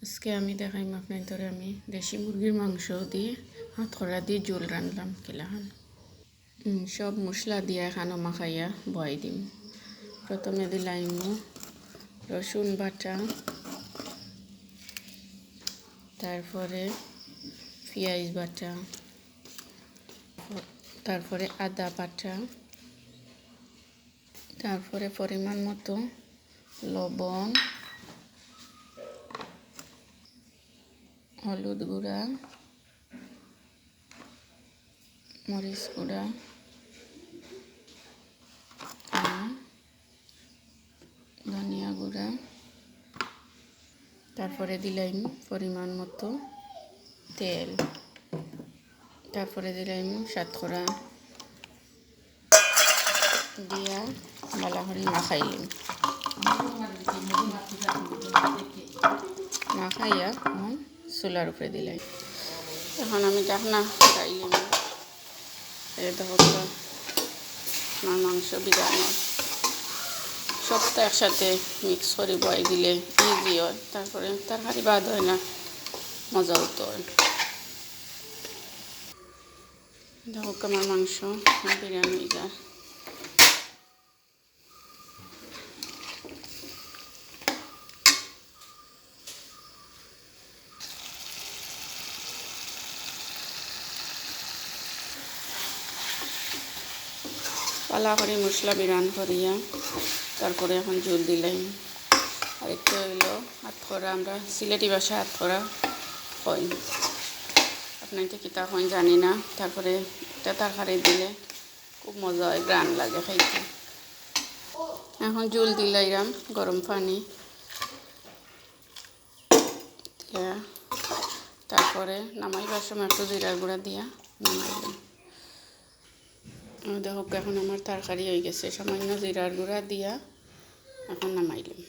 আজকে আমি দেখাইম আপনাদের আমি দেশি মুরগির মাংস দিয়ে হাতকড়া দিয়ে ঝোল রাঁধলাম কিলাহান সব মশলা দিয়ে এখানো মাখাইয়া বয় দিম। প্রথমে দিলাম রসুন বাটা, তারপরে পেঁয়াজ বাটা, তারপরে আদা বাটা, তারপরে পরিমাণ মতো লবণ, হলুদ গুঁড়া, মরিচ গুঁড়া, ধনিয়া গুঁড়া, তারপরে দিলাম পরিমাণ মতো তেল, তারপরে দিলাম সাতকরা দিয়া ভালো করে মাখাইলাম। মাখাইয়া চুলার উপরে দিলাম। এখন আমি ঢাকনা খাইলাম। এটা হলো আমার মাংস বিরানো। সবটা একসাথে মিক্স করে বয় দিলে ইজি হয়, তারপরে তরকারি বাদ হয় না, মজা হতো হয়। দেখো আমার মাংস বিরিয়ানি হয়ে যায়। পালা করে মশলা বিরান করিয়া তারপরে এখন ঝোল দিলাম। আরেকটা হইল হাতকড়া, আমরা সিলেটি ভাষা হাতকড়া হয়, আপনাকে কিতা হয় জানি না। তারপরে একটা তরকারি দিলে খুব মজা হয়, গ্রান লাগে খাইতে। এখন ঝোল দিলাম গরম পানি, তারপরে নামাইবার সময় একটু জিরার গুঁড়া দিয়া নামাইলাম। দেখো এখন আমার তরকারি হয়ে গেছে, সামান্য জিরার গুঁড়া দিয়া এখন নামাইলাম।